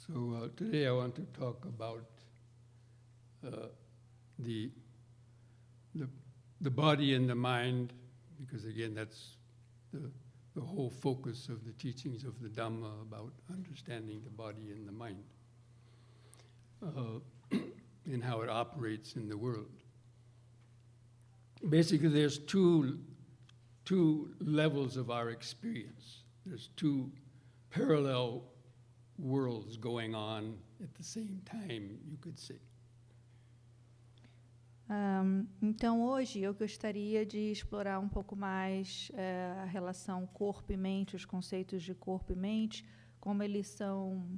So today I want to talk about the body and the mind, because again that's the whole focus of the teachings of the Dhamma, about understanding the body and the mind and how it operates in the world. Basically, there's two levels of our experience. There's two parallel worlds going on at the same time, you could say. Então, hoje eu gostaria de explorar um pouco mais a relação corpo e mente, os conceitos de corpo e mente, como eles são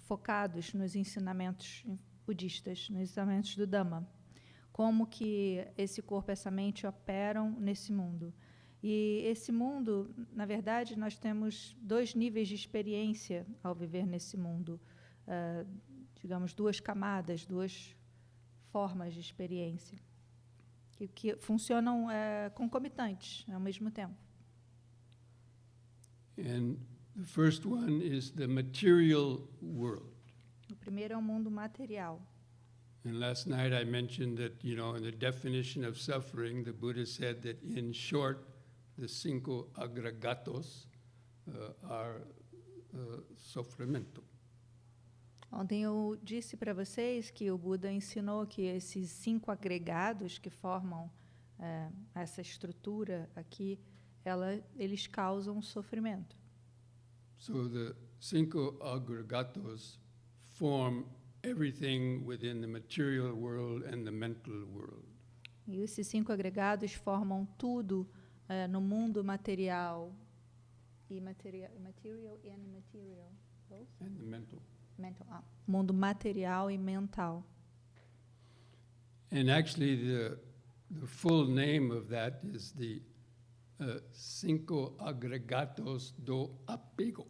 focados nos ensinamentos budistas, nos ensinamentos do Dhamma. Como que esse corpo e essa mente operam nesse mundo. E esse mundo, na verdade, nós temos dois níveis de experiência ao viver nesse mundo. Digamos, duas camadas, duas formas de experiência, que funcionam concomitantes ao mesmo tempo. And the first one is the material world. O primeiro é o mundo material. And last night I mentioned that, in the definition of suffering, the Buddha said that, in short, the cinco agregatos are sofrimento. Ontem eu disse para vocês que o Buda ensinou que esses 5 agregados que formam essa estrutura aqui, eles causam sofrimento. So the cinco agregatos form everything within the material world and the mental world. E esses 5 agregados formam tudo no mundo material e material and immaterial. And the mental. Mundo material e mental. And actually the full name of that is the cinco agregatos do apego.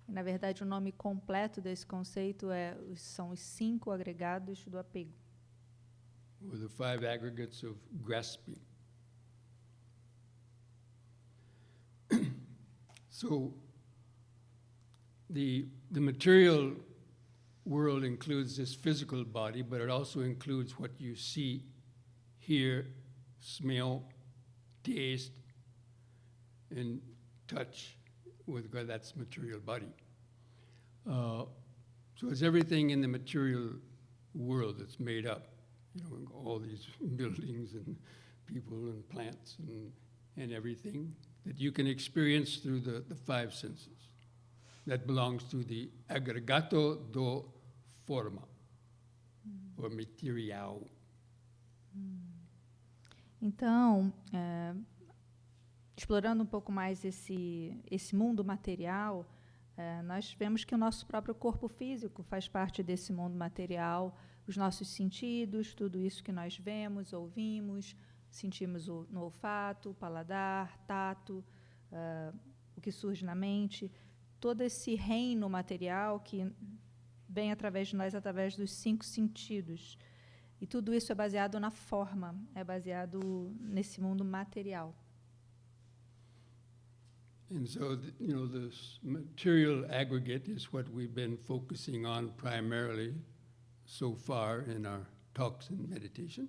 E, na verdade, o nome completo desse conceito são os 5 agregados do apego. Or the 5 aggregates of grasping. So the material world includes this physical body, but it also includes what you see, hear, smell, taste, and touch. That's material body. So it's everything in the material world that's made up. All these buildings and people and plants and everything that you can experience through the 5 senses. That belongs to the aggregato do forma, or material. Então, explorando um pouco mais esse mundo material, nós vemos que o nosso próprio corpo físico faz parte desse mundo material, os nossos sentidos, tudo isso que nós vemos, ouvimos, sentimos no olfato, o paladar, tato, o que surge na mente, todo esse reino material que vem através de nós, através dos 5 sentidos. E tudo isso é baseado na forma, é baseado nesse mundo material. And so, this material aggregate is what we've been focusing on primarily so far in our talks and meditation.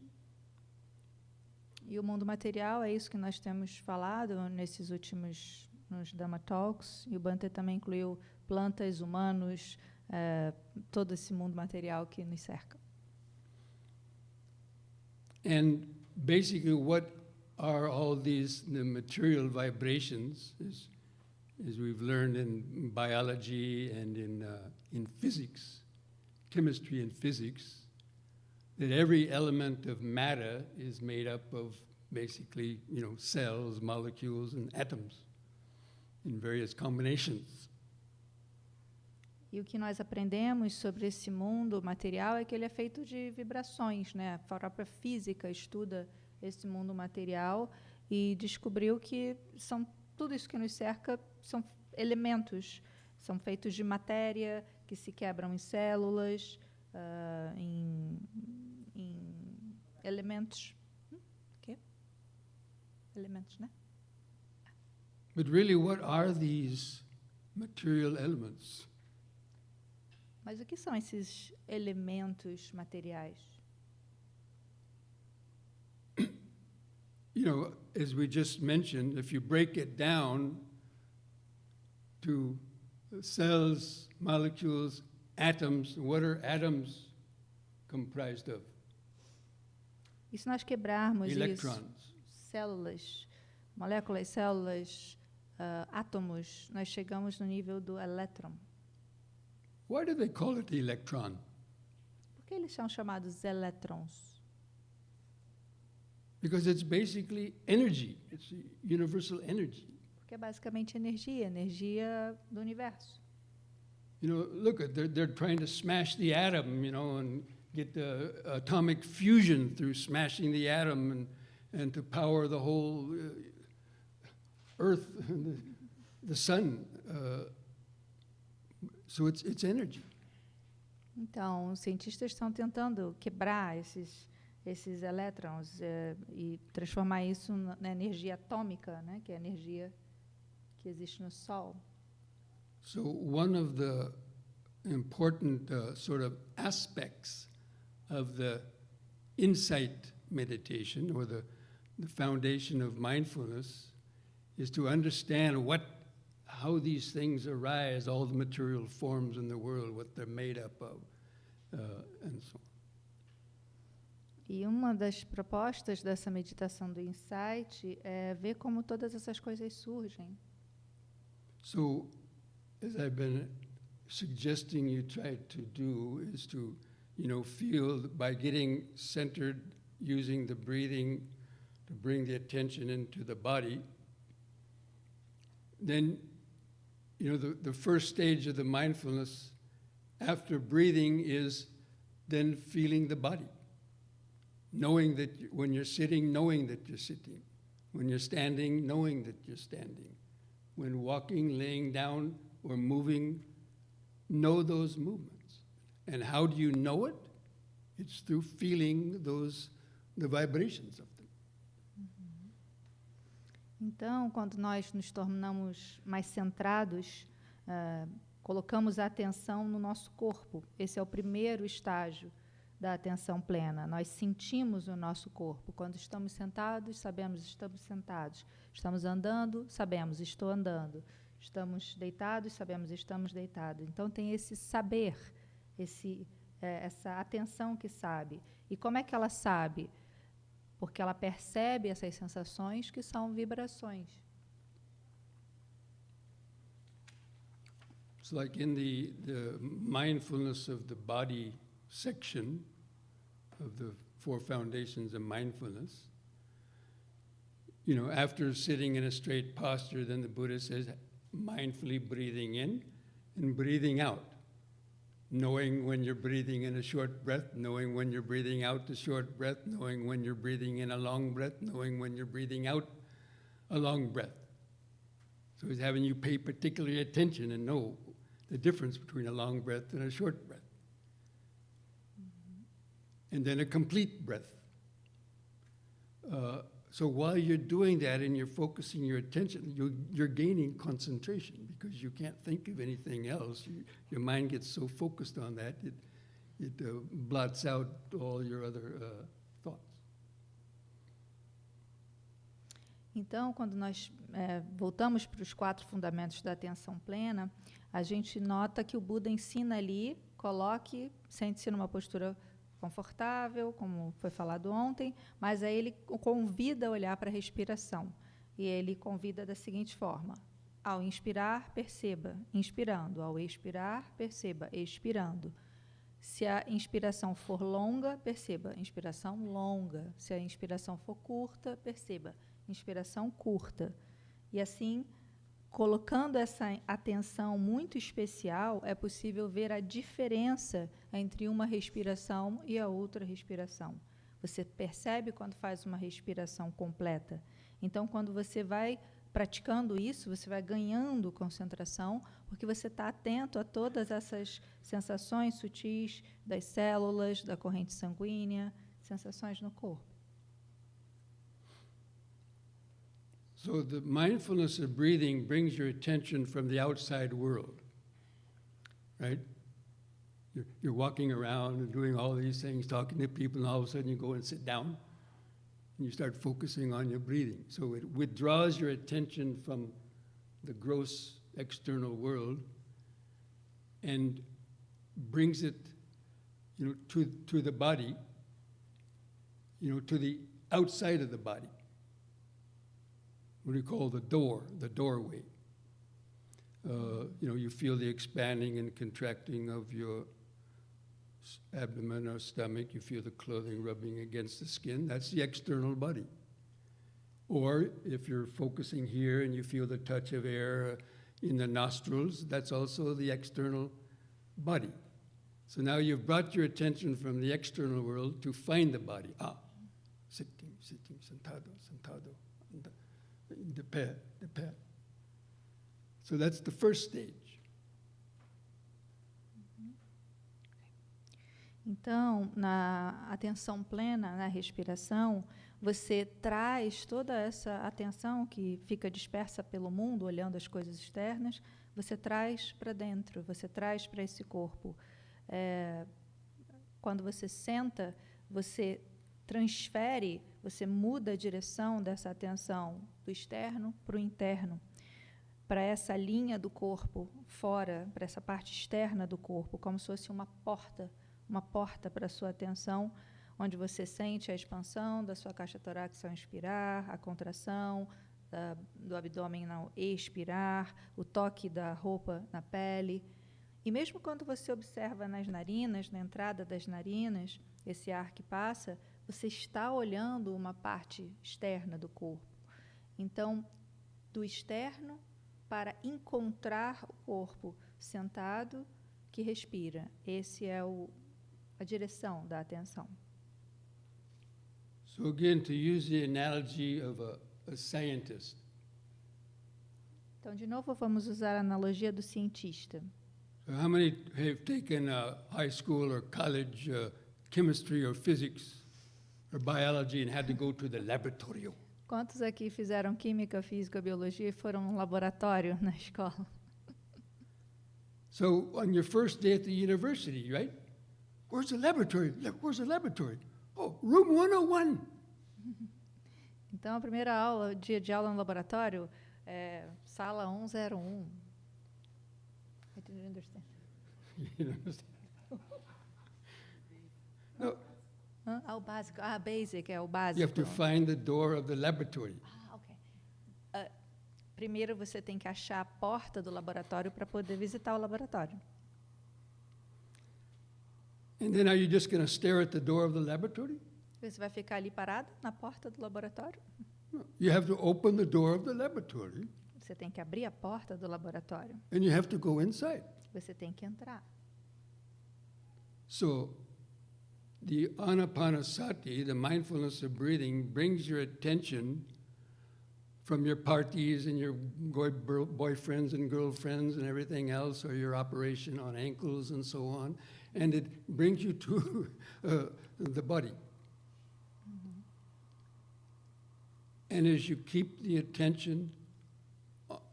E o mundo material é isso que nós temos falado nos Dhamma Talks, e o Bhante também incluiu plantas, humanos, todo esse mundo material que nos cerca. And basically what are all these the material vibrations, as we've learned in biology and in physics, chemistry and physics, that every element of matter is made up of basically, cells, molecules, and atoms in various combinations. E o que nós aprendemos sobre esse mundo material é que ele é feito de vibrações, né? A própria física estuda esse mundo material e descobriu que tudo isso que nos cerca são elementos, são feitos de matéria que se quebram em células, em elementos. Elementos, né? But really, what are these material elements? Mas o que são esses elementos materiais? You know, as we just mentioned, if you break it down to cells, molecules, atoms, what are atoms comprised of? E se nós quebrarmos isso, Electrons. células, moléculas, células, átomos, nós chegamos no nível do elétron. Why do they call it the electron? Por que eles são chamados elétrons? Because it's basically energy. It's universal energy. Porque é basicamente energia, energia do universo. You know, look, they're trying to smash the atom, you know, and get the atomic fusion through smashing the atom and to power the whole Earth and the sun. So it's energy. Então, os cientistas estão tentando quebrar esses elétrons e transformar isso na energia atômica, né, que é a energia que existe no Sol. So one of the important sort of aspects of the insight meditation, or the foundation of mindfulness, is to understand how these things arise, all the material forms in the world, what they're made up of, and so on. E uma das propostas dessa meditação do insight é ver como todas essas coisas surgem. So, as I've been suggesting you try to do, is to, you know, feel by getting centered, using the breathing to bring the attention into the body. Then, you know, the first stage of the mindfulness after breathing is then feeling the body. Knowing that when you're sitting, knowing that you're sitting. When you're standing, knowing that you're standing. When walking, laying down, or moving, know those movements. And how do you know it? It's through feeling the vibrations of them. Então, quando nós nos tornamos mais centrados, colocamos a atenção no nosso corpo. Esse é o primeiro estágio da atenção plena. Nós sentimos o nosso corpo. Quando estamos sentados, sabemos estamos sentados. Estamos andando, sabemos estou andando. Estamos deitados, sabemos estamos deitados. Então tem esse saber, essa atenção que sabe. E como é que ela sabe? Porque ela percebe essas sensações que são vibrações. It's like in the mindfulness of the body section of the 4 foundations of mindfulness. You know, after sitting in a straight posture, then the Buddha says, mindfully breathing in and breathing out. Knowing when you're breathing in a short breath, knowing when you're breathing out a short breath, knowing when you're breathing in a long breath, knowing when you're breathing out a long breath. So he's having you pay particular attention and know the difference between a long breath and a short breath. And then a complete breath. So while you're doing that and you're focusing your attention, you're gaining concentration because you can't think of anything else. Your mind gets so focused on that, it blots out all your other thoughts. Então, quando nós voltamos para os 4 fundamentos da atenção plena, a gente nota que o Buda ensina ali, sente-se numa postura confortável, como foi falado ontem, mas aí ele convida a olhar para a respiração. E ele convida da seguinte forma: ao inspirar, perceba, inspirando; ao expirar, perceba, expirando. Se a inspiração for longa, perceba, inspiração longa. Se a inspiração for curta, perceba, inspiração curta. E assim, colocando essa atenção muito especial, é possível ver a diferença entre uma respiração e a outra respiração. Você percebe quando faz uma respiração completa. Então, quando você vai praticando isso, você vai ganhando concentração, porque você está atento a todas essas sensações sutis das células, da corrente sanguínea, sensações no corpo. So the mindfulness of breathing brings your attention from the outside world, right? you're walking around and doing all these things, talking to people, and all of a sudden you go and sit down and you start focusing on your breathing. So it withdraws your attention from the gross external world and brings it, to the body, to the outside of the body. What do you call the doorway? You feel the expanding and contracting of your abdomen or stomach. You feel the clothing rubbing against the skin. That's the external body. Or if you're focusing here and you feel the touch of air in the nostrils, that's also the external body. So now you've brought your attention from the external world to find the body. Sitting, sentado, de pé. So that's the first stage. Então, na atenção plena, na respiração, você traz toda essa atenção que fica dispersa pelo mundo, olhando as coisas externas, você traz para dentro, você traz para esse corpo. Quando você senta, você transfere, você muda a direção dessa atenção do externo para o interno, para essa linha do corpo fora, para essa parte externa do corpo, como se fosse uma porta para a sua atenção, onde você sente a expansão da sua caixa torácica ao inspirar, a contração do abdômen ao expirar, o toque da roupa na pele. E mesmo quando você observa nas narinas, na entrada das narinas, esse ar que passa, você está olhando uma parte externa do corpo. Então, do externo para encontrar o corpo sentado que respira. Esse é a direção da atenção. So again, to use the analogy of a scientist. Então, de novo, vamos usar a analogia do cientista. So how many have taken high school or college chemistry or physics or biology and had to go to the laboratory? Quantos aqui fizeram química, física, biologia e foram no laboratório na escola? So on your first day at the university, right? Where's the laboratory? Where's the laboratory? Oh, room 101. Então, a primeira aula, dia de aula no laboratório, sala 101. I didn't understand. You don't understand? No, O básico. Basic é o básico. you have to find the door of the laboratory. Ok. Primeiro você tem que achar a porta do laboratório para poder visitar o laboratório. And then are you just going to stare at the door of the laboratory? Você vai ficar ali parado na porta do laboratório? No. You have to open the door of the laboratory Você tem que abrir a porta do laboratório. and you have to go inside. Você tem que entrar. So the anapanasati, the mindfulness of breathing, brings your attention from your parties and your boyfriends and girlfriends and everything else, or your operation on ankles and so on, and it brings you to the body. And as you keep the attention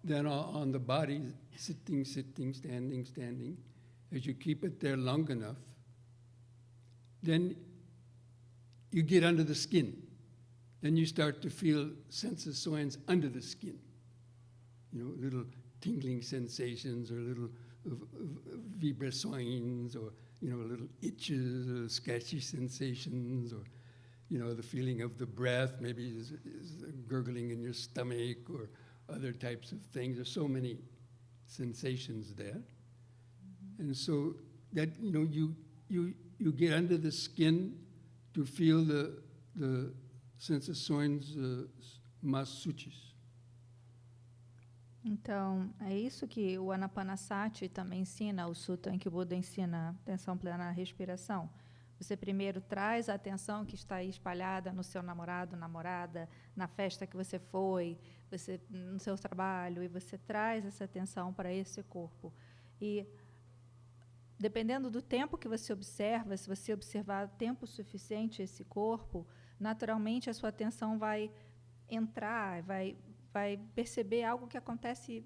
then on the body, sitting, standing, as you keep it there long enough, then you get under the skin. Then you start to feel sensações under the skin. Little tingling sensations or little vibrações or, little itches or scratchy sensations or, the feeling of the breath, maybe is gurgling in your stomach or other types of things. There's so many sensations there. And so that, you get under the skin to feel the sensações mais sutis. Então, é isso que o Anapanasati também ensina, o Sutta em que o Buda ensina, atenção plena na respiração. Você primeiro traz a atenção que está aí espalhada no seu namorado, namorada, na festa que você foi, no seu trabalho, e você traz essa atenção para esse corpo. E, dependendo do tempo que você observa, se você observar tempo suficiente esse corpo, naturalmente a sua atenção vai entrar, vai perceber algo que acontece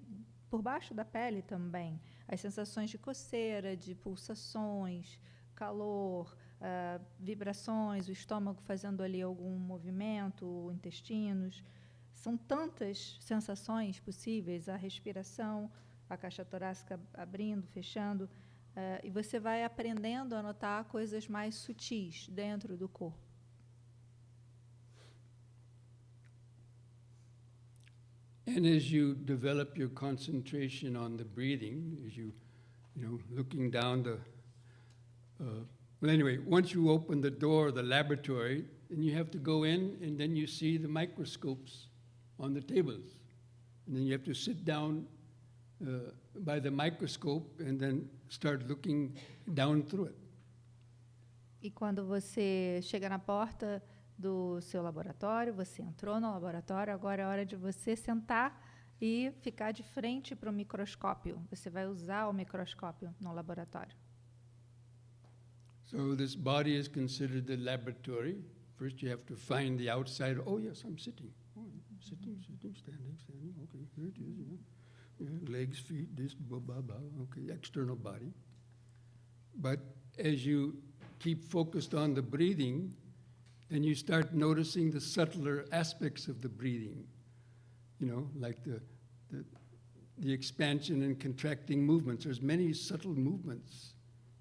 por baixo da pele também. As sensações de coceira, de pulsações, calor, vibrações, o estômago fazendo ali algum movimento, intestinos. São tantas sensações possíveis, a respiração, a caixa torácica abrindo, fechando, e você vai aprendendo a notar coisas mais sutis dentro do corpo. And as you develop your concentration on the breathing, as you looking down well, anyway, once you open the door of the laboratory, then you have to go in, and then you see the microscopes on the tables. And then you have to sit down by the microscope and then start looking down through it. E quando você chega na porta do seu laboratório, você entrou no laboratório, agora é hora de você sentar e ficar de frente para o microscópio. Você vai usar o microscópio no laboratório. So this body is considered the laboratory. First you have to find the outside. Oh, yes, I'm sitting. Oh, sitting, standing. Okay, here it is. Yeah, legs, feet, this, blah, blah, blah. Okay, external body. But as you keep focused on the breathing, then you start noticing the subtler aspects of the breathing. Like the expansion and contracting movements. There's many subtle movements.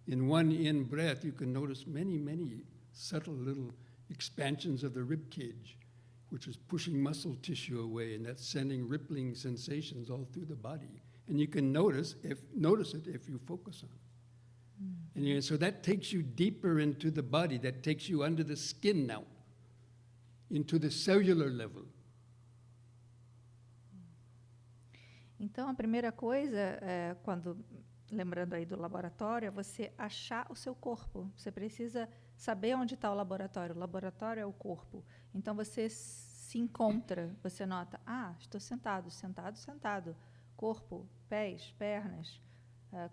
In one in-breath, you can notice many, many subtle little expansions of the rib cage, which is pushing muscle tissue away, and that's sending rippling sensations all through the body. And you can notice it if you focus on it. And so that takes you deeper into the body. That takes you under the skin now, into the cellular level. Então, a primeira coisa, lembrando aí do laboratório, é você achar o seu corpo. Você precisa saber onde está o laboratório. O laboratório é o corpo. Então, você se encontra, você nota, estou sentado. Corpo, pés, pernas,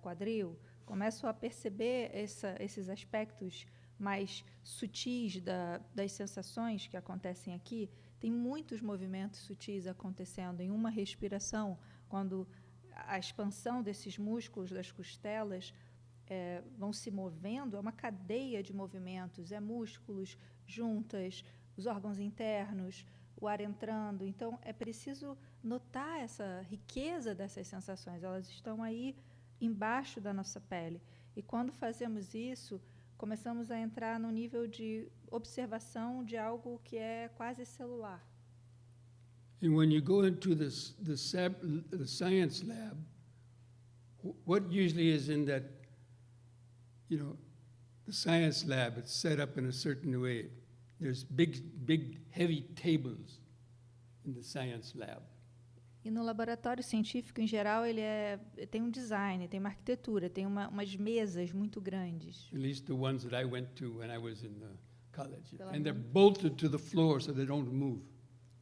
quadril. Começo a perceber esses aspectos mais sutis das sensações que acontecem aqui. Tem muitos movimentos sutis acontecendo em uma respiração, quando a expansão desses músculos das costelas vão se movendo, é uma cadeia de movimentos, músculos, juntas, os órgãos internos, o ar entrando. Então, é preciso notar essa riqueza dessas sensações. Elas estão aí embaixo da nossa pele. E quando fazemos isso, começamos a entrar no nível de observação de algo que é quase celular. And when you go into the science lab, what usually is in that, the science lab, it's set up in a certain way. There's big, heavy tables in the science lab. E no laboratório científico, em geral, ele tem um design, tem uma arquitetura, tem umas mesas muito grandes. At least the ones that I went to when I was in the college. And they're bolted to the floor so they don't move.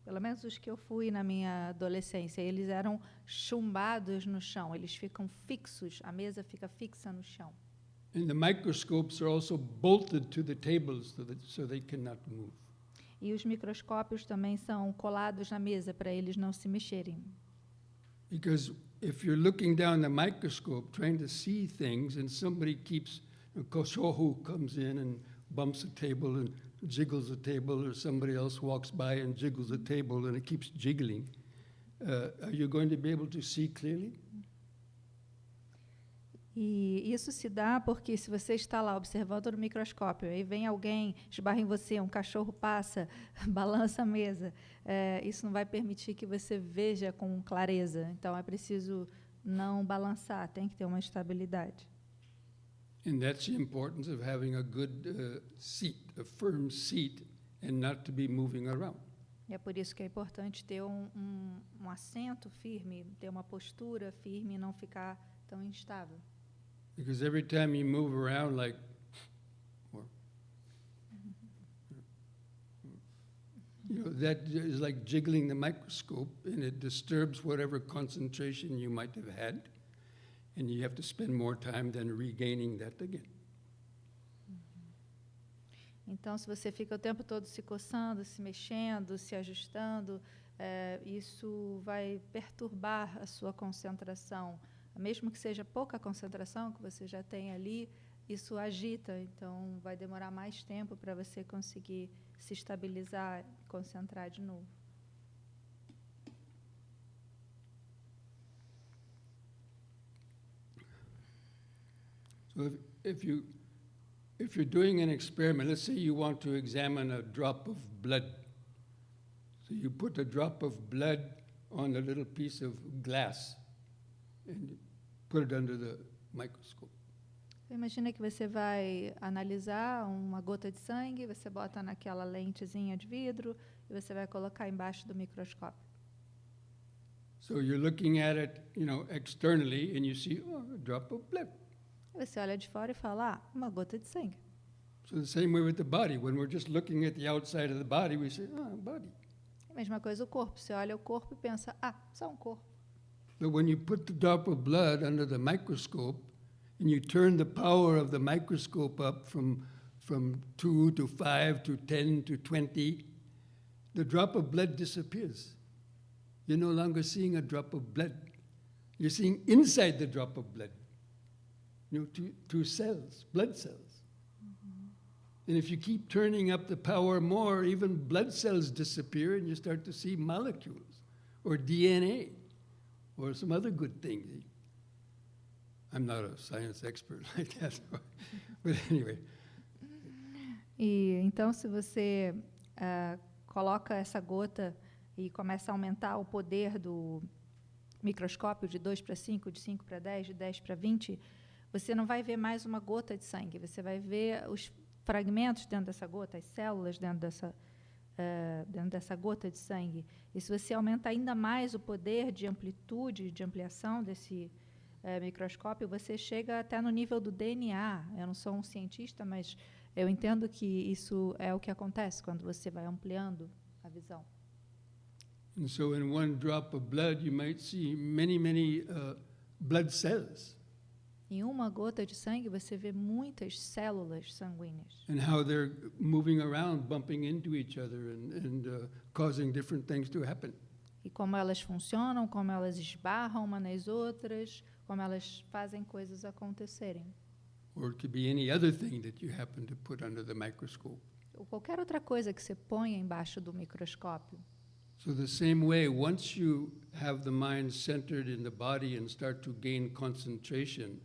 Pelo menos os que eu fui na minha adolescência, eles eram chumbados no chão, eles ficam fixos, a mesa fica fixa no chão. And the microscopes are also bolted to the tables so they cannot move. E os microscópios também são colados na mesa para eles não se mexerem. Because if you're looking down the microscope trying to see things and somebody keeps, a cachorro comes in and bumps the table and jiggles the table, or somebody else walks by and jiggles the table and it keeps jiggling, are you going to be able to see clearly? E isso se dá porque se você está lá observando no microscópio e vem alguém, esbarra em você, um cachorro passa, balança a mesa, isso não vai permitir que você veja com clareza. Então, é preciso não balançar, tem que ter uma estabilidade. And that's the importance of having a good seat, a firm seat, and not to be moving around. E é por isso que é importante ter um assento firme, ter uma postura firme e não ficar tão instável. Because every time you move around that is like jiggling the microscope, and it disturbs whatever concentration you might have had, and you have to spend more time than regaining that again. Então, se você fica o tempo todo se coçando, se mexendo, se ajustando, isso vai perturbar a sua concentração. Mesmo que seja pouca concentração que você já tem ali, isso agita, então vai demorar mais tempo para você conseguir se estabilizar e concentrar de novo. So if you're doing an experiment, let's say you want to examine a drop of blood. So you put a drop of blood on a little piece of glass and put it under the microscope. Imagina que você vai analisar uma gota de sangue, você bota naquela lentezinha de vidro e você vai colocar embaixo do microscópio. So you're looking at it, externally, and you see, a drop of blood. Você olha de fora e fala, uma gota de sangue. So the same way with the body. When we're just looking at the outside of the body, we say, body. A mesma coisa o corpo. Você olha o corpo e pensa, só um corpo. But when you put the drop of blood under the microscope, and you turn the power of the microscope up from 2 to 5 to 10 to 20, the drop of blood disappears. You're no longer seeing a drop of blood. You're seeing inside the drop of blood. Two cells, blood cells. And if you keep turning up the power more, even blood cells disappear and you start to see molecules or DNA or some other good thing. I'm not a science expert like that, but anyway. E então, se você coloca essa gota e começa a aumentar o poder do microscópio de 2 para 5, de 5 para 10, de 10 para 20, você não vai ver mais uma gota de sangue, você vai ver os fragmentos dentro dessa gota, as células dentro dessa gota de sangue. E se você aumenta ainda mais o poder de amplitude, de ampliação desse microscópio, você chega até no nível do DNA. Eu não sou um cientista, mas eu entendo que isso é o que acontece quando você vai ampliando a visão. And so in one drop of blood, you might see many blood cells. Em uma gota de sangue, você vê muitas células sanguíneas. And how they're moving around, bumping into each other and causing different things to happen. E como elas funcionam, como elas esbarram umas nas outras, como elas fazem coisas acontecerem. Or it could be any other thing that you happen to put under the microscope. Ou qualquer outra coisa que você ponha embaixo do microscópio. So the same way, once you have the mind centered in the body and start to gain concentration,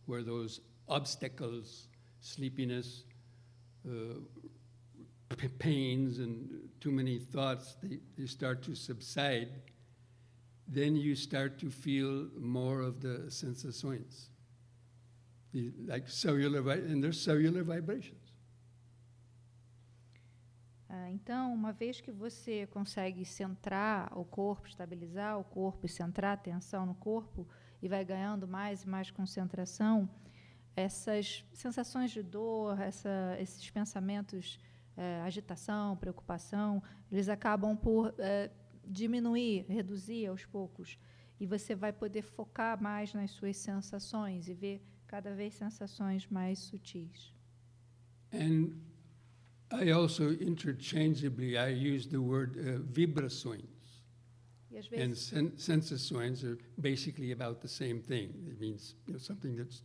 where those obstacles, sleepiness, pains, and too many thoughts, they start to subside, then you start to feel more of the sensações, like and there's cellular vibrations. Então, uma vez que você consegue centrar o corpo, estabilizar o corpo e centrar a atenção no corpo, e vai ganhando mais e mais concentração, essas sensações de dor, esses pensamentos, agitação, preocupação, eles acabam por diminuir, reduzir aos poucos. E você vai poder focar mais nas suas sensações e ver cada vez sensações mais sutis. And I also interchangeably, I use the word vibrações. E às And vezes, sensações are basically about the same thing. It means something that's...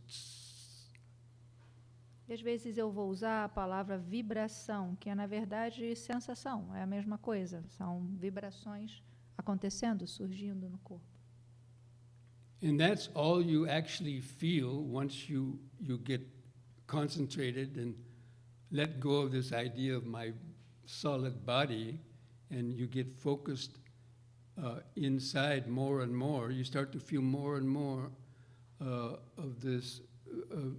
e às vezes eu vou usar a palavra vibração, que é, na verdade, sensação. É a mesma coisa. São vibrações acontecendo, surgindo no corpo. And that's all you actually feel once you get concentrated and let go of this idea of my solid body, and you get focused inside more and more. You start to feel more and more of this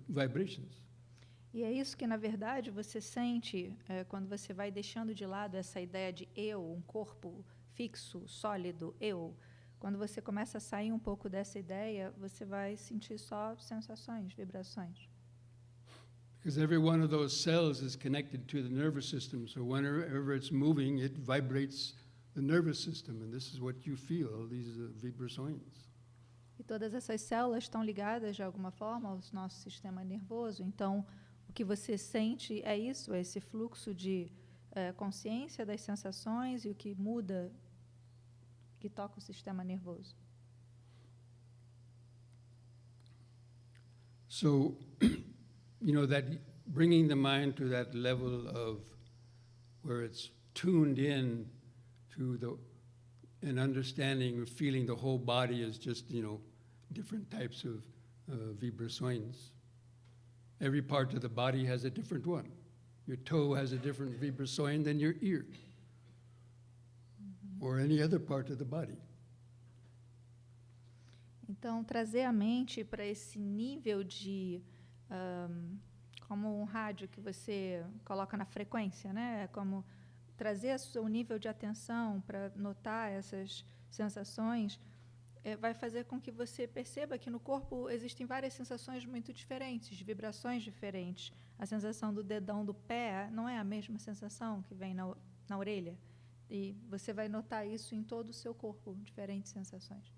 vibrations. E é isso que, na verdade, você sente quando você vai deixando de lado essa ideia de eu, um corpo fixo, sólido, eu. Quando você começa a sair um pouco dessa ideia, você vai sentir só sensações, vibrações. Because every one of those cells is connected to the nervous system, so whenever it's moving, it vibrates the nervous system, and this is what you feel, these vibrações. E todas essas células estão ligadas, de alguma forma, ao nosso sistema nervoso. Então, o que você sente é isso, é esse fluxo de consciência das sensações, e o que muda que toca o sistema nervoso. So, that bringing the mind to that level of where it's tuned in to an understanding or feeling the whole body is just, different types of vibrações. Every part of the body has a different one. Your toe has a different vibrações than your ear, or any other part of the body. Então, trazer a mente para esse nível de, como um rádio que você coloca na frequência, né? Como trazer o nível de atenção para notar essas sensações, vai fazer com que você perceba que no corpo existem várias sensações muito diferentes, vibrações diferentes. A sensação do dedão do pé não é a mesma sensação que vem na orelha. E você vai notar isso em todo o seu corpo, diferentes sensações.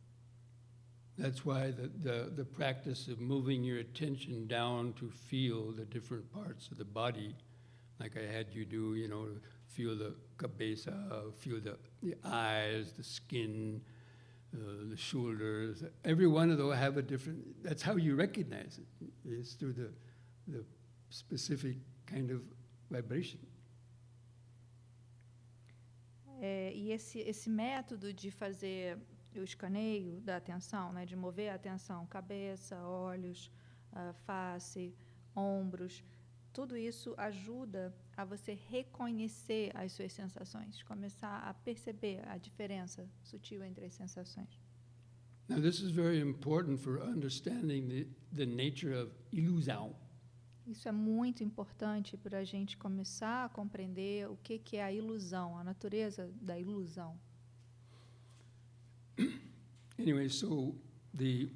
That's why the practice of moving your attention down to feel the different parts of the body, like I had you do, feel the cabeça, feel the eyes, the skin, the shoulders. Every one of those have a different, that's how you recognize it, is through the specific kind of vibration. E esse método de fazer o escaneio da atenção, né, de mover a atenção, cabeça, olhos, face, ombros, tudo isso ajuda a você reconhecer as suas sensações, começar a perceber a diferença sutil entre as sensações. Now this is very important for understanding the nature of ilusão. Isso é muito importante para a gente começar a compreender o que é a ilusão, a natureza da ilusão. Anyway, so the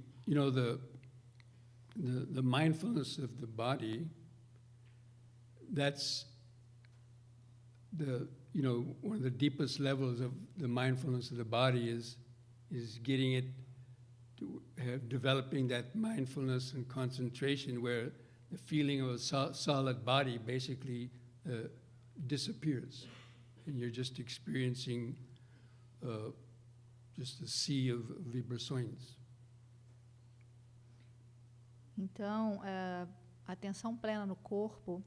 mindfulness of the body, that's one of the deepest levels of the mindfulness of the body is getting it to developing that mindfulness and concentration where the feeling of a solid body basically disappears, and you're just experiencing just a sea of vibrações. Então, a atenção plena no corpo,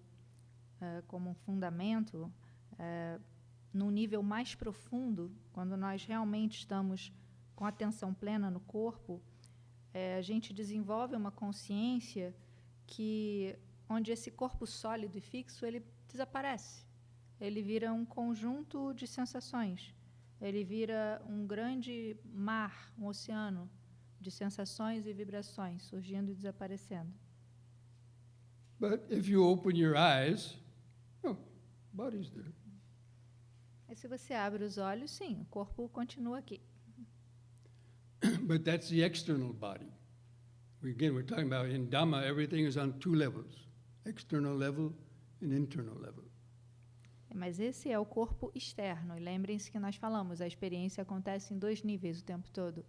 como um fundamento, num nível mais profundo, quando nós realmente estamos com atenção plena no corpo, a gente desenvolve uma consciência onde esse corpo sólido e fixo, ele desaparece. Ele vira um conjunto de sensações. Ele vira um grande mar, um oceano de sensações e vibrações, surgindo e desaparecendo. But if you open your eyes, body's there. E se você abre os olhos, sim, o corpo continua aqui. But that's the external body. Again, we're talking about in Dhamma, everything is on two levels, external level and internal level. Mas esse é o corpo externo. E lembrem-se que nós falamos, a experiência acontece em dois níveis o tempo todo.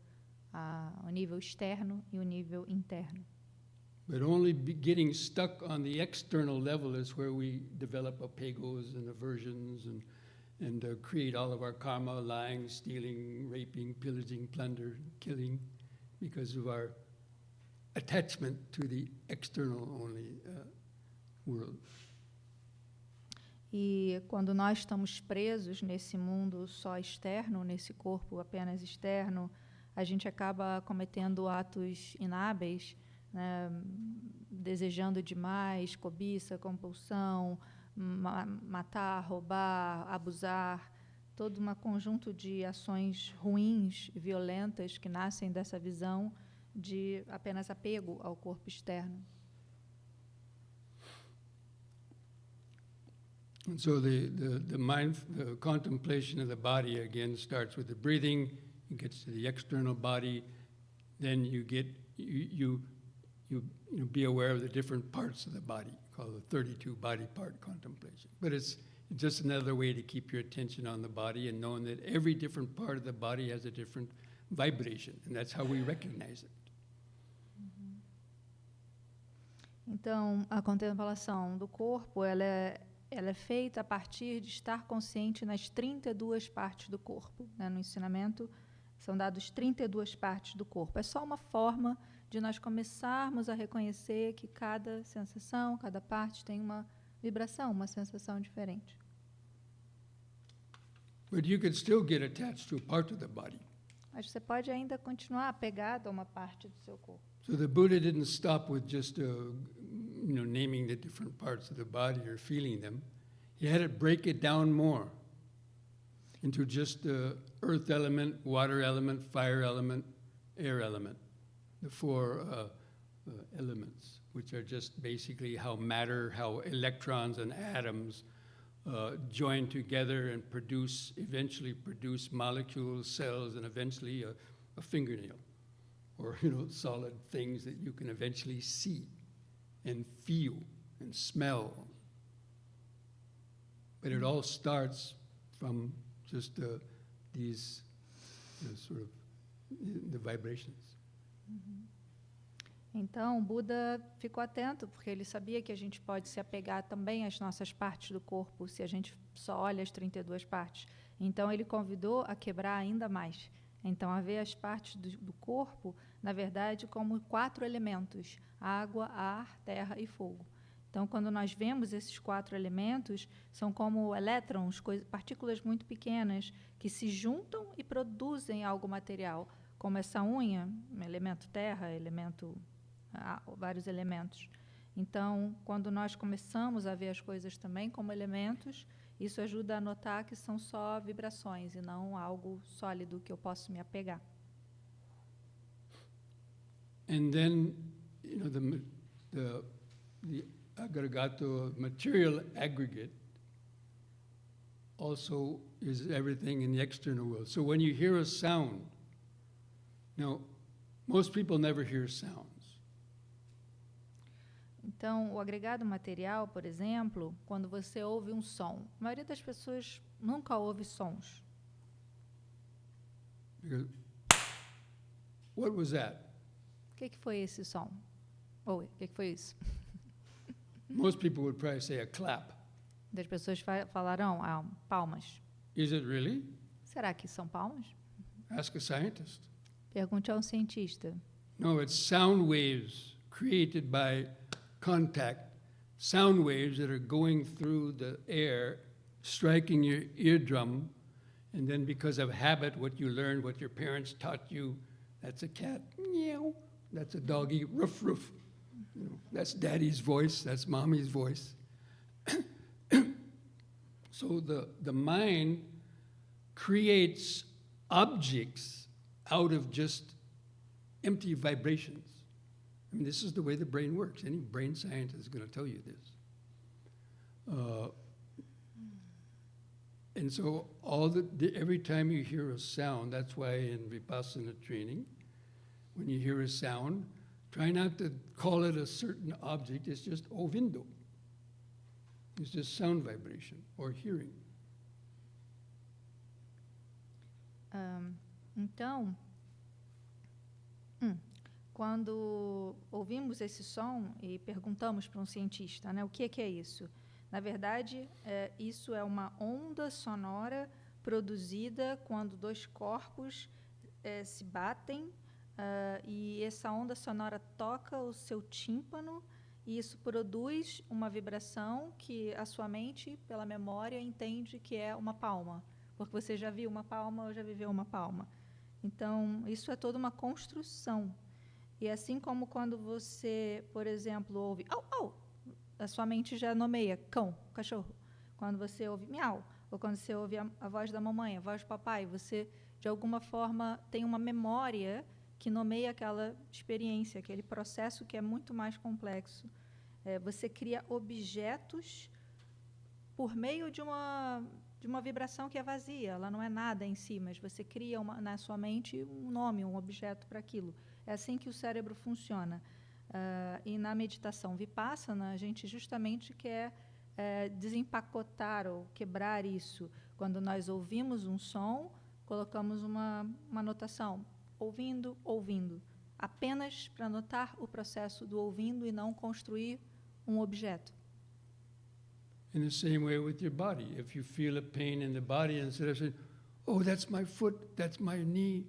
O nível externo e o nível interno. But only getting stuck on the external level is where we develop apegos and aversions and create all of our karma, lying, stealing, raping, pillaging, plunder, killing, because of our attachment to the external only world. E quando nós estamos presos nesse mundo só externo, nesse corpo apenas externo, a gente acaba cometendo atos inábeis, né, desejando demais, cobiça, compulsão, matar, roubar, abusar, todo um conjunto de ações ruins e violentas que nascem dessa visão de apenas apego ao corpo externo. And so the contemplation of the body again starts with the breathing. It gets to the external body, then you be aware of the different parts of the body, called the 32 body part contemplation. But it's just another way to keep your attention on the body and knowing that every different part of the body has a different vibration, and that's how we recognize it. Então, a contemplação do corpo, ela é feita a partir de estar consciente nas 32 partes do corpo. Né? No ensinamento São dados 32 partes do corpo. É só uma forma de nós começarmos a reconhecer que cada sensação, cada parte tem uma vibração, uma sensação diferente. But you could still get attached to a part of the body. Mas você pode ainda continuar apegado a uma parte do seu corpo. So the Buddha didn't stop with just, naming the different parts of the body or feeling them. He had to break it down more into just the earth element, water element, fire element, air element, the four elements, which are just basically how matter, how electrons and atoms join together and eventually produce molecules, cells, and eventually a fingernail, or solid things that you can eventually see and feel and smell. But it all starts from just these sort of the vibrations. Então, o Buda ficou atento, porque ele sabia que a gente pode se apegar também às nossas partes do corpo, se a gente só olha as 32 partes. Então, ele convidou a quebrar ainda mais. Então, a ver as partes do corpo, na verdade, como 4 elementos: água, ar, terra e fogo. Então, quando nós vemos esses 4 elementos, são como elétrons, partículas muito pequenas, que se juntam e produzem algo material, como essa unha, elemento terra, vários elementos. Então, quando nós começamos a ver as coisas também como elementos, isso ajuda a notar que são só vibrações e não algo sólido que eu posso me apegar. And then, the aggregato material aggregate also is everything in the external world. So when you hear a sound, most people never hear sounds. Então, o agregado material, por exemplo, quando você ouve um som, a maioria das pessoas nunca ouve sons. Because, what was that? O que foi esse som? Ou o que foi isso? Most people would probably say a clap. As pessoas falarão palmas. Is it really? Será que são palmas? Ask a scientist. Pergunte a um cientista. No, it's sound waves created by contact, sound waves that are going through the air, striking your eardrum, and then because of habit, what you learned, what your parents taught you, that's a cat, meow, that's a doggy, ruff, ruff. That's daddy's voice, that's mommy's voice. So the mind creates objects out of just empty vibrations. I mean, this is the way the brain works. Any brain scientist is going to tell you this. And so every time you hear a sound, that's why in Vipassana training, when you hear a sound, try not to call it a certain object. It's just ovindo. It's just sound vibration or hearing. Então, quando ouvimos esse som e perguntamos para um cientista, o que é isso? Na verdade, isso é uma onda sonora produzida quando 2 corpos se batem e essa onda sonora toca o seu tímpano e isso produz uma vibração que a sua mente, pela memória, entende que é uma palma, porque você já viu uma palma ou já viveu uma palma. Então, isso é toda uma construção. E assim como quando você, por exemplo, ouve au, au, a sua mente já nomeia cão, cachorro. Quando você ouve miau, ou quando você ouve a voz da mamãe, a voz do papai, você, de alguma forma, tem uma memória que nomeia aquela experiência, aquele processo que é muito mais complexo. Você cria objetos por meio de uma vibração que é vazia, ela não é nada em si, mas você cria na sua mente um nome, um objeto para aquilo. É assim que o cérebro funciona. E na meditação Vipassana, a gente justamente quer desempacotar ou quebrar isso. Quando nós ouvimos um som, colocamos uma notação, ouvindo, ouvindo, apenas para notar o processo do ouvindo e não construir um objeto. In the same way with your body. If you feel a pain in the body, instead of saying, oh, that's my foot, that's my knee,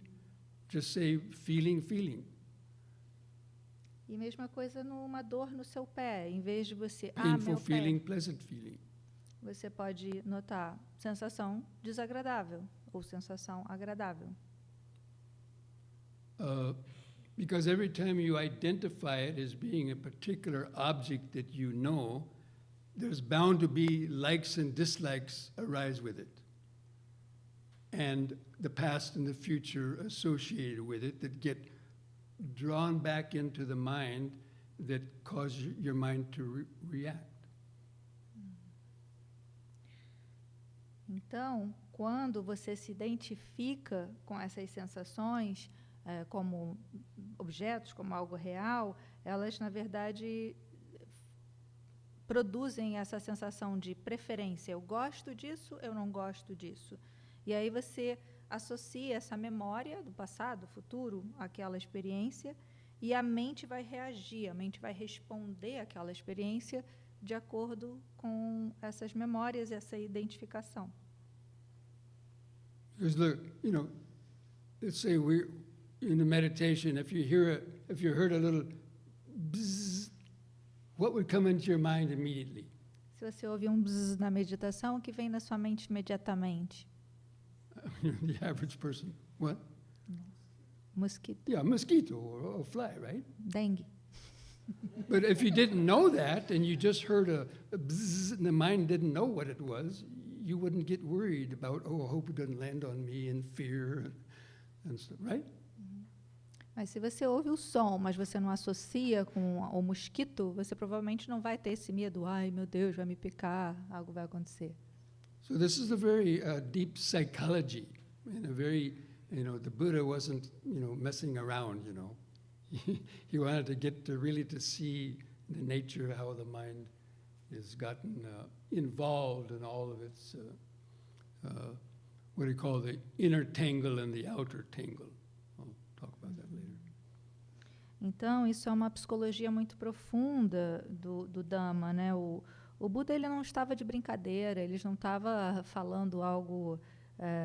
just say feeling, feeling. E mesma coisa numa dor no seu pé. Em vez de você, Painful meu pé, feeling, pleasant feeling. você pode notar sensação desagradável ou sensação agradável. Because every time you identify it as being a particular object that you know, there's bound to be likes and dislikes arise with it. And the past and the future associated with it that get drawn back into the mind that cause your mind to react. Então, quando você se identifica com essas sensações, como objetos, como algo real, elas, na verdade, produzem essa sensação de preferência. Eu gosto disso, eu não gosto disso. E aí você associa essa memória do passado, futuro, àquela experiência, e a mente vai reagir, a mente vai responder àquela experiência de acordo com essas memórias, essa identificação. Because look, let's say we're in a meditation, if you heard a little bzzz, what would come into your mind immediately? Se você ouvir um bzzz na meditação, o que vem na sua mente imediatamente? The average person, what? Mosquito, Yeah, a mosquito or a fly, right? dengue. But if you didn't know that and you just heard a bzzz and the mind didn't know what it was, you wouldn't get worried about, I hope it doesn't land on me in fear and stuff, right? Mas se você ouve o som, mas você não associa com o mosquito, você provavelmente não vai ter esse medo. Ai, meu Deus, vai me picar, algo vai acontecer. So this is a very deep psychology, and a very, the Buddha wasn't, messing around, He wanted to get to really to see the nature of how the mind has gotten involved in all of its, what do you call the inner tangle and the outer tangle. I'll talk about that later. Então, isso é uma psicologia muito profunda do Dhamma, né? O Buda, ele não estava de brincadeira, ele não estava falando algo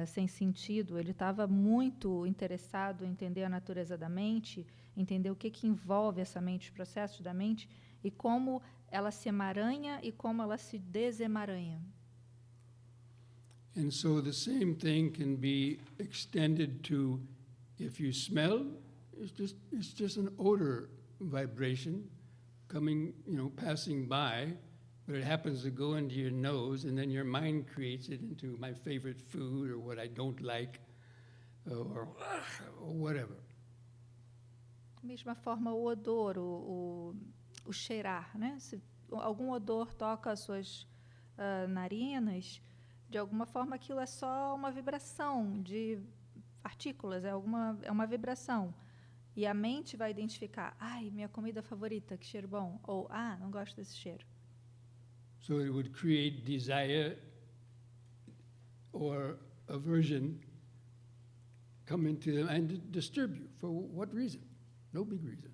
sem sentido, ele estava muito interessado em entender a natureza da mente, entender o que envolve essa mente, os processos da mente, e como ela se emaranha e como ela se desemaranha. And so the same thing can be extended to, if you smell, it's just an odor vibration coming, passing by, but it happens to go into your nose, and then your mind creates it into my favorite food or what I don't like, or whatever. Da mesma forma, o odor, o cheirar, né? Se algum odor toca as suas narinas, de alguma forma aquilo é só uma vibração de partículas, é uma vibração. E a mente vai identificar, ai, minha comida favorita, que cheiro bom, ou, não gosto desse cheiro. So it would create desire or aversion come into them and disturb you. For what reason? No big reason.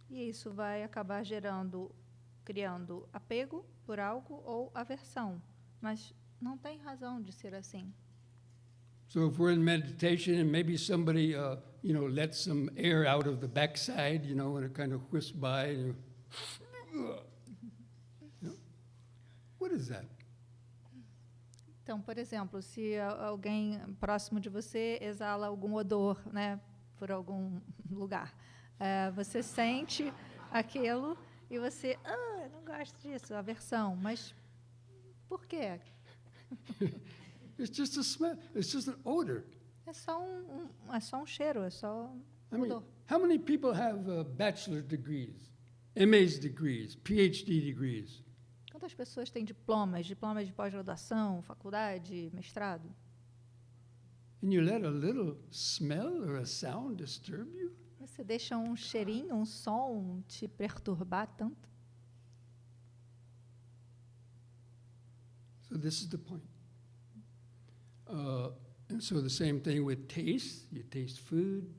E isso vai acabar criando apego por algo ou aversão. Mas não tem razão de ser assim. So if we're in meditation and maybe somebody, lets some air out of the backside, and it kind of whisks by, and what is that? Então, por exemplo, se alguém próximo de você exala algum odor, né, por algum lugar, você sente aquilo e você, não gosto disso, aversão. Mas por quê? It's just a smell. It's just an odor. É só um cheiro, é só um odor. How many people have bachelor's degrees, MA's degrees, PhD degrees? Quantas pessoas têm diplomas de pós-graduação, faculdade, mestrado? And you let a little smell or a sound disturb you? Você deixa um cheirinho, um som te perturbar tanto? So this is the point. And so the same thing with taste. You taste food,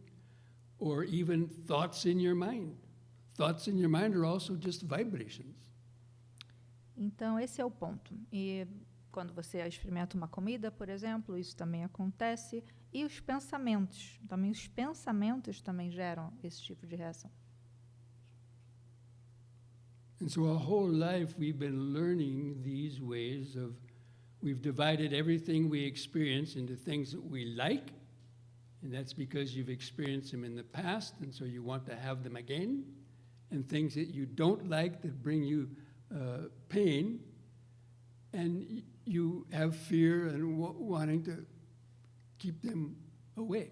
or even thoughts in your mind. Thoughts in your mind are also just vibrations. Então, esse é o ponto. E quando você experimenta uma comida, por exemplo, isso também acontece. E os pensamentos, também os pensamentos também geram esse tipo de reação. And so our whole life we've been learning these ways of, we've divided everything we experience into things that we like, and that's because you've experienced them in the past, and so you want to have them again, and things that you don't like that bring you pain, and you have fear and wanting to keep them away.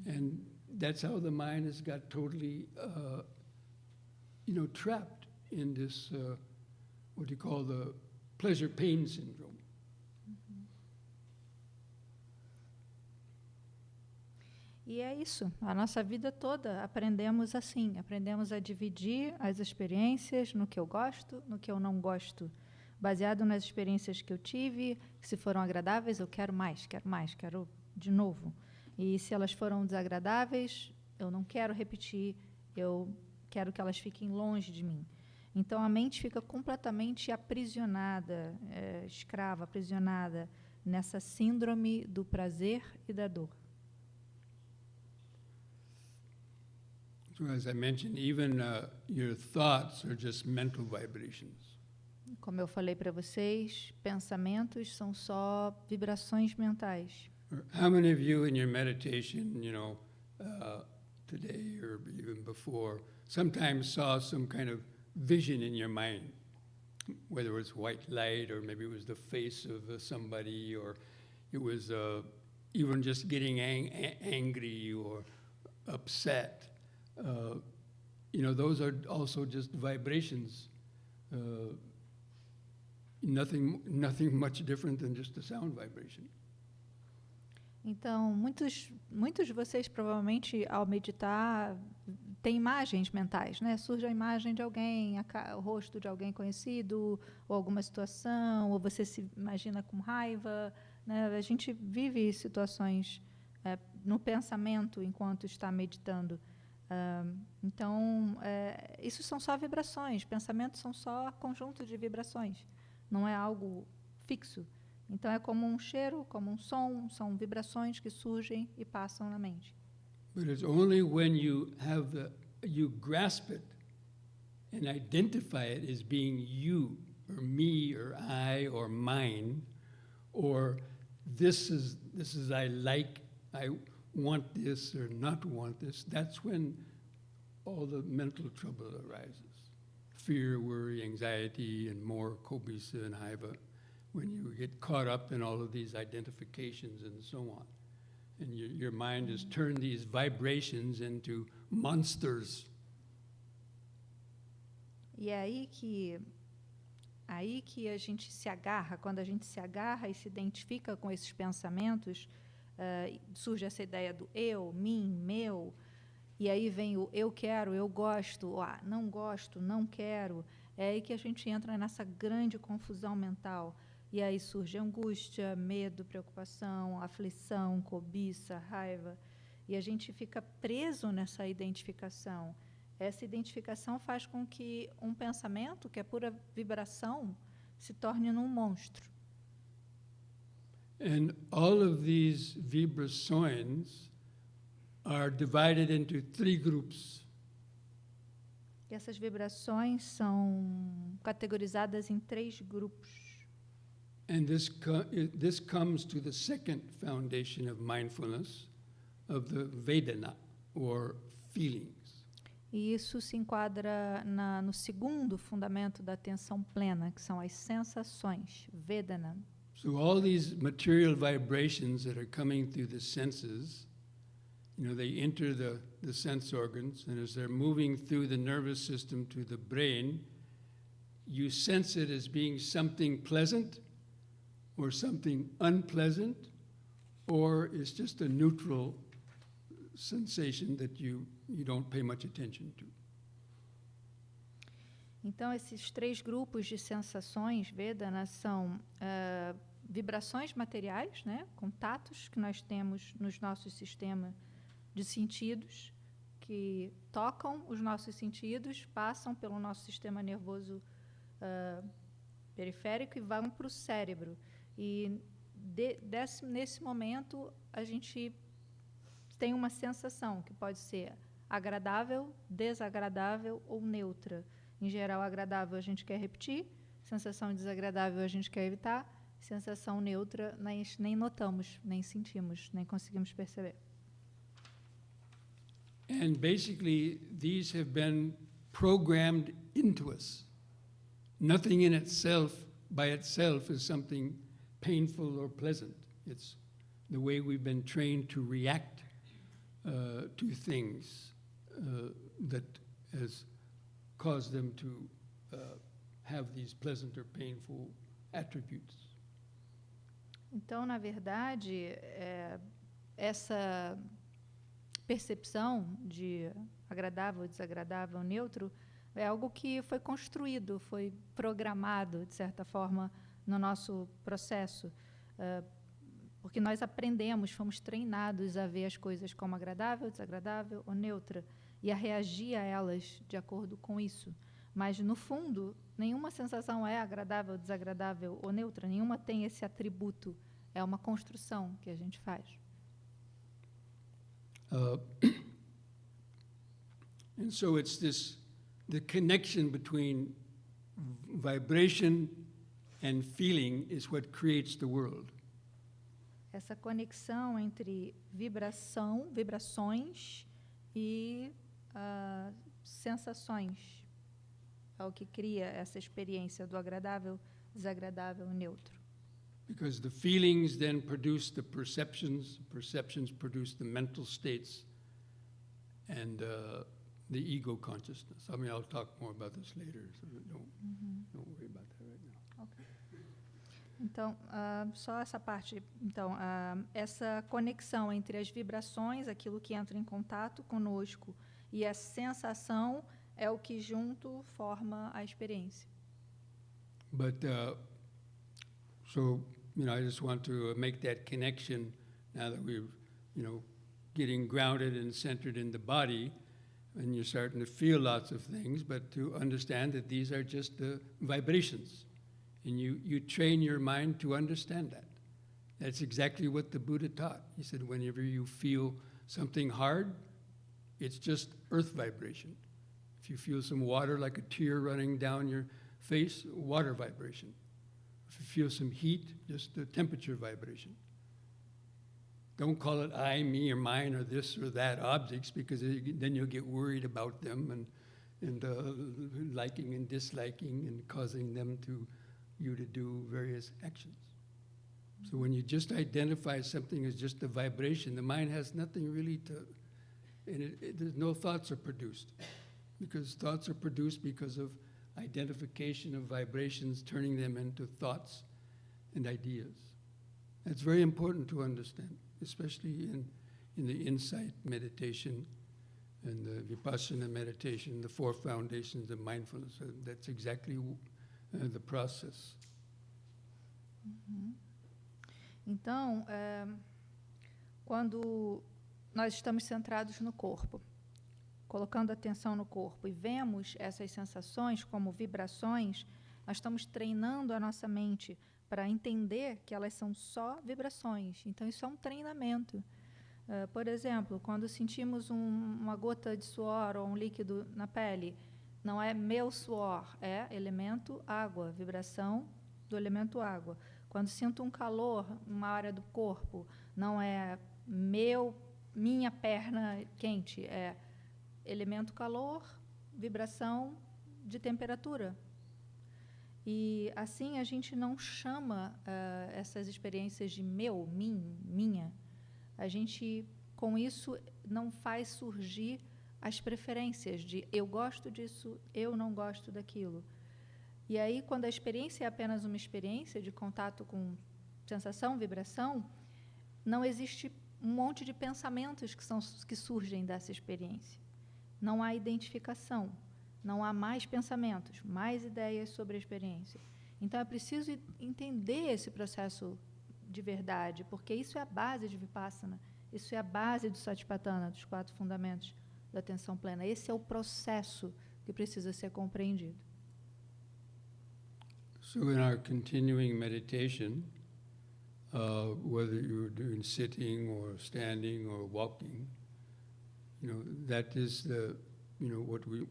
And that's how the mind has got totally, trapped in this, what you call the pleasure-pain syndrome. E é isso, a nossa vida toda aprendemos assim, aprendemos a dividir as experiências no que eu gosto, no que eu não gosto. Baseado nas experiências que eu tive, se foram agradáveis, eu quero mais, quero de novo. E se elas foram desagradáveis, eu não quero repetir, eu quero que elas fiquem longe de mim. Então, a mente fica completamente aprisionada, escrava, aprisionada nessa síndrome do prazer e da dor. So as I mentioned, even your thoughts are just mental vibrations. Como eu falei para vocês, pensamentos são só vibrações mentais. How many of you in your meditation, today or even before, sometimes saw some kind of vision in your mind, whether it was white light or maybe it was the face of somebody, or it was even just getting angry or upset. Those are also just vibrations. Nothing much different than just a sound vibration. Então, muitos de vocês provavelmente, ao meditar, têm imagens mentais, né? Surge a imagem de alguém, o rosto de alguém conhecido, ou alguma situação, ou você se imagina com raiva, né? A gente vive situações no pensamento enquanto está meditando. Então, isso são só vibrações, pensamentos são só conjunto de vibrações, não é algo fixo. Então, é como um cheiro, como um som, são vibrações que surgem e passam na mente. But it's only when you you grasp it and identify it as being you, or me, or I, or mine, or this is I like, I want this or not want this, that's when all the mental trouble arises. Fear, worry, anxiety, and more kobisa and haiva, when you get caught up in all of these identifications and so on. And your mind has turned these vibrations into monsters. E é aí que a gente se agarra, quando a gente se agarra e se identifica com esses pensamentos, surge essa ideia do eu, mim, meu, e aí vem o eu quero, eu gosto, não gosto, não quero. É aí que a gente entra nessa grande confusão mental. E aí surge angústia, medo, preocupação, aflição, cobiça, raiva. E a gente fica preso nessa identificação. Essa identificação faz com que um pensamento, que é pura vibração, se torne num monstro. And all of these vibrações are divided into 3 groups. E essas vibrações são categorizadas em 3 grupos. And this comes to the second foundation of mindfulness, of the Vedana, or feelings. E isso se enquadra no segundo fundamento da atenção plena, que são as sensações, Vedana. So all these material vibrations that are coming through the senses, they enter the sense organs, and as they're moving through the nervous system to the brain, you sense it as being something pleasant, or something unpleasant, or it's just a neutral sensation that you don't pay much attention to. Então, esses 3 grupos de sensações, Vedana, são vibrações materiais, né, contatos que nós temos nos nossos sistemas de sentidos, que tocam os nossos sentidos, passam pelo nosso sistema nervoso periférico e vão para o cérebro. E nesse momento, a gente tem uma sensação que pode ser agradável, desagradável ou neutra. Em geral, agradável a gente quer repetir, sensação desagradável a gente quer evitar, sensação neutra nós nem notamos, nem sentimos, nem conseguimos perceber. And basically, these have been programmed into us. Nothing in itself, by itself, is something painful or pleasant. It's the way we've been trained to react to things that has caused them to have these pleasant or painful attributes. Então, na verdade, essa percepção de agradável, desagradável, neutro, é algo que foi construído, foi programado, de certa forma, no nosso processo. Porque nós aprendemos, fomos treinados a ver as coisas como agradável, desagradável ou neutra, e a reagir a elas de acordo com isso. Mas, no fundo, nenhuma sensação é agradável, desagradável ou neutra, nenhuma tem esse atributo. É uma construção que a gente faz. And so it's the connection between vibration and feeling is what creates the world. Essa conexão entre vibrações e sensações é o que cria essa experiência do agradável, desagradável e neutro. Because the feelings then produce the perceptions produce the mental states, and the ego consciousness. I mean, I'll talk more about this later, so don't worry about that right now. Okay. Então, só essa parte. Então, essa conexão entre as vibrações, aquilo que entra em contato conosco, e a sensação é o que junto forma a experiência. But so, I just want to make that connection now that we're, getting grounded and centered in the body, and you're starting to feel lots of things, but to understand that these are just the vibrations. And you train your mind to understand that. That's exactly what the Buddha taught. He said, whenever you feel something hard, it's just earth vibration. If you feel some water, like a tear running down your face, water vibration. If you feel some heat, just the temperature vibration. Don't call it I, me, or mine, or this or that objects, because then you'll get worried about them and liking and disliking and causing them you to do various actions. So when you just identify something as just a vibration, the mind has nothing really there's no thoughts are produced, because thoughts are produced because of identification of vibrations, turning them into thoughts and ideas. That's very important to understand, especially in the insight meditation and the vipassana meditation, the four foundations of mindfulness. That's exactly the process. Então, quando nós estamos centrados no corpo, colocando atenção no corpo e vemos essas sensações como vibrações, nós estamos treinando a nossa mente para entender que elas são só vibrações. Então, isso é um treinamento. Por exemplo, quando sentimos uma gota de suor ou um líquido na pele, não é meu suor, é elemento água, vibração do elemento água. Quando sinto um calor numa área do corpo, não é minha perna quente, é elemento calor, vibração de temperatura. E assim a gente não chama essas experiências de meu, minha. A gente, com isso, não faz surgir as preferências de eu gosto disso, eu não gosto daquilo. E aí, quando a experiência é apenas uma experiência de contato com sensação, vibração, não existe um monte de pensamentos que surgem dessa experiência. Não há identificação, não há mais pensamentos, mais ideias sobre a experiência. Então, é preciso entender esse processo de verdade, porque isso é a base de Vipassana, isso é a base do Satipatthana, dos 4 fundamentos da atenção plena. Esse é o processo que precisa ser compreendido. So in our continuing meditation, whether you're doing sitting or standing or walking. You know, that is the, you know, what we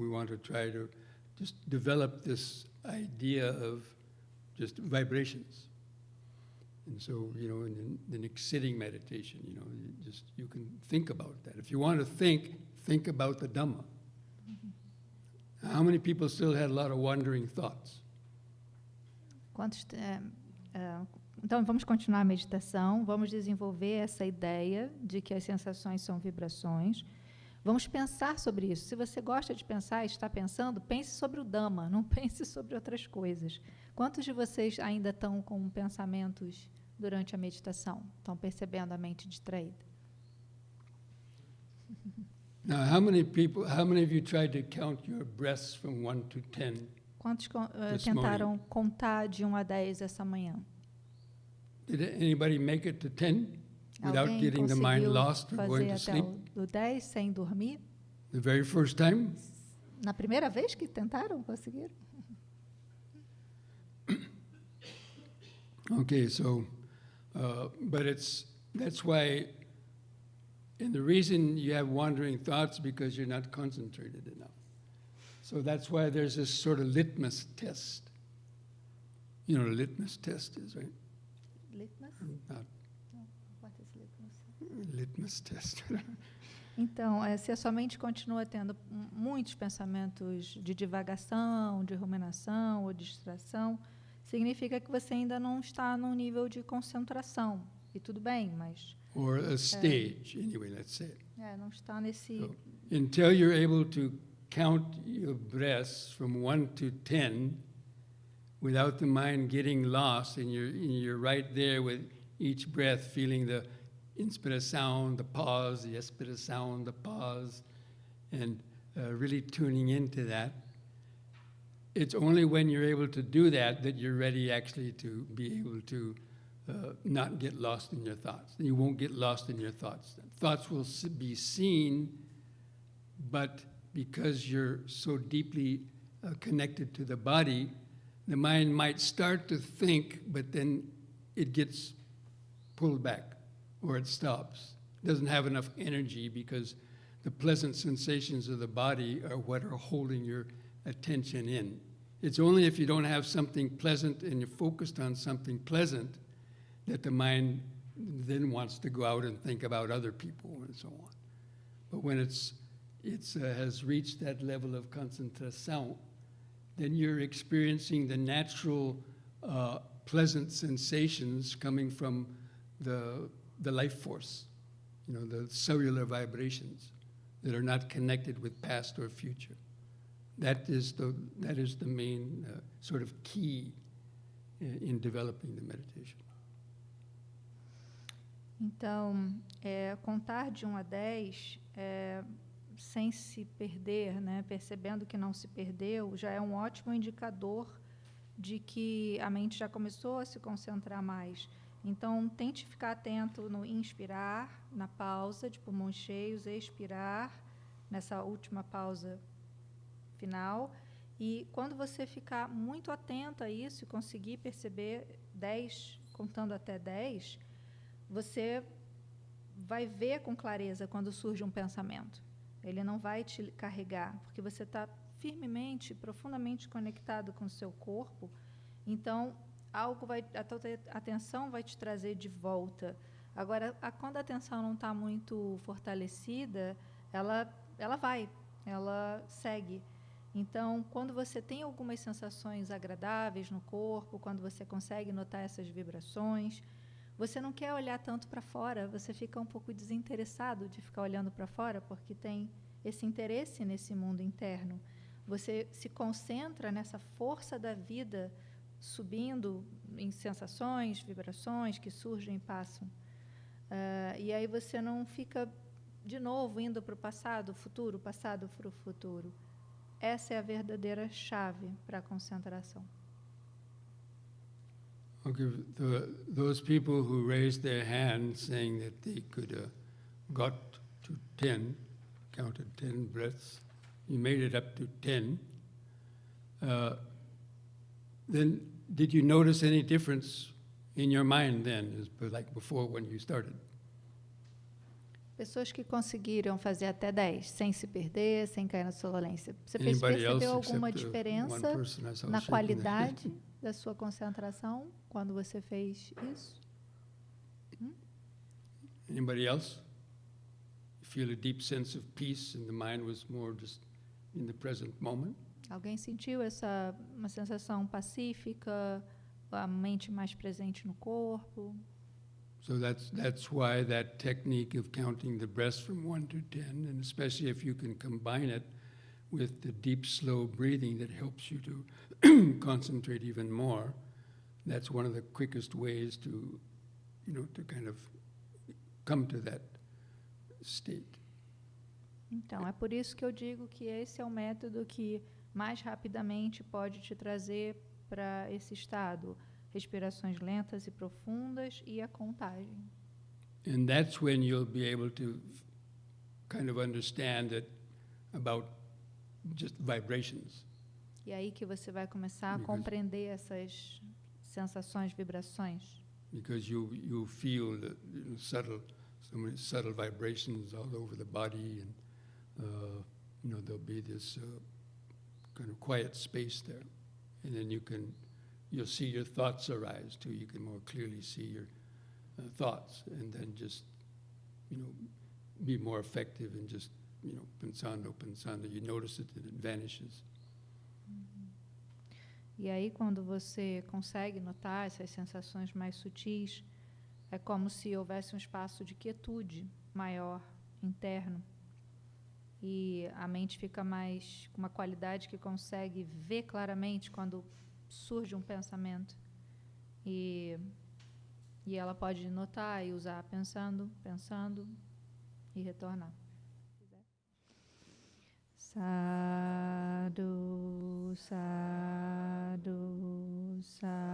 want to try to just develop this idea of just vibrations. And so, you know, in the next sitting meditation, you know, you can think about that. If you want to think about the Dhamma. How many people still had a lot of wandering thoughts? Então, vamos continuar a meditação, vamos desenvolver essa ideia de que as sensações são vibrações. Vamos pensar sobre isso. Se você gosta de pensar e está pensando, pense sobre o Dhamma, não pense sobre outras coisas. Quantos de vocês ainda estão com pensamentos durante a meditação? Estão percebendo a mente distraída? Now, how many of you tried to count your breaths from 1 to 10? Quantos tentaram contar de 1 a 10 essa manhã? Did anybody make it to 10 without Alguém getting the mind conseguiu lost or going fazer to até sleep? o 10 sem dormir? The very first time? Na primeira vez que tentaram, conseguiram? Okay, so, but that's why, and the reason you have wandering thoughts because you're not concentrated enough. So that's why there's this sort of litmus test. You know what a litmus test is, right? Litmus? Not What is litmus? litmus test. Então, se a sua mente continua tendo muitos pensamentos de divagação, de ruminação ou distração, significa que você ainda não está num nível de concentração. E tudo bem, mas... Or a stage, anyway, let's say it. não está nesse... So, until you're able to count your breaths from 1 to 10 without the mind getting lost, and you're right there with each breath, feeling the inspira sound, the pause, the expira sound, the pause, and really tuning into that. It's only when you're able to do that that you're ready actually to be able to not get lost in your thoughts. You won't get lost in your thoughts. Thoughts will be seen, but because you're so deeply connected to the body, the mind might start to think, but then it gets pulled back or it stops. It doesn't have enough energy because the pleasant sensations of the body are what are holding your attention in. It's only if you don't have something pleasant and you're focused on something pleasant that the mind then wants to go out and think about other people and so on. But when it has reached that level of concentration, then you're experiencing the natural pleasant sensations coming from the life force, you know, the cellular vibrations that are not connected with past or future. That is the main sort of key in developing the meditation. Então, contar de 1 a 10 sem se perder, né, percebendo que não se perdeu, já é um ótimo indicador de que a mente já começou a se concentrar mais. Então, tente ficar atento no inspirar, na pausa de pulmões cheios, expirar, nessa última pausa final. E quando você ficar muito atento a isso e conseguir perceber 10, contando até 10, você vai ver com clareza quando surge um pensamento. Ele não vai te carregar, porque você está firmemente, profundamente conectado com o seu corpo. Então, a tua atenção vai te trazer de volta. Agora, quando a atenção não está muito fortalecida, ela segue. Então, quando você tem algumas sensações agradáveis no corpo, quando você consegue notar essas vibrações, você não quer olhar tanto para fora, você fica um pouco desinteressado de ficar olhando para fora, porque tem esse interesse nesse mundo interno. Você se concentra nessa força da vida subindo em sensações, vibrações que surgem e passam. E aí você não fica, de novo, indo para o passado para o futuro. Essa é a verdadeira chave para a concentração. Okay, those people who raised their hands saying that they could got to 10, counted 10 breaths, you made it up to 10, then did you notice any difference in your mind then, as like before when you started? Pessoas que conseguiram fazer até 10 sem se perder, sem cair na sonolência. Você Anybody else percebeu alguma except one diferença person I saw na shaking their head? qualidade da sua concentração quando você fez isso? Anybody else? You feel a deep sense of peace and the mind was more just in the present moment? Alguém sentiu uma sensação pacífica, a mente mais presente no corpo? So that's why that technique of counting the breaths from 1 to 10, and especially if you can combine it with the deep, slow breathing that helps you to concentrate even more, that's one of the quickest ways to, to kind of come to that state. Então, é por isso que eu digo que esse é o método que mais rapidamente pode te trazer para esse estado. Respirações lentas e profundas e a contagem. And that's when you'll be able to kind of understand it about just vibrations. E aí que você vai começar a compreender essas sensações, vibrações. Because you feel the so many subtle vibrations all over the body, and there'll be this kind of quiet space there, and then you'll see your thoughts arise too. You can more clearly see your thoughts, and then just be more effective in just pensando. You notice it and it vanishes. E aí, quando você consegue notar essas sensações mais sutis, é como se houvesse um espaço de quietude maior, interno. E a mente fica mais com uma qualidade que consegue ver claramente quando surge um pensamento. E ela pode notar e usar pensando e retornar. Sadhu, sadhu, sadhu.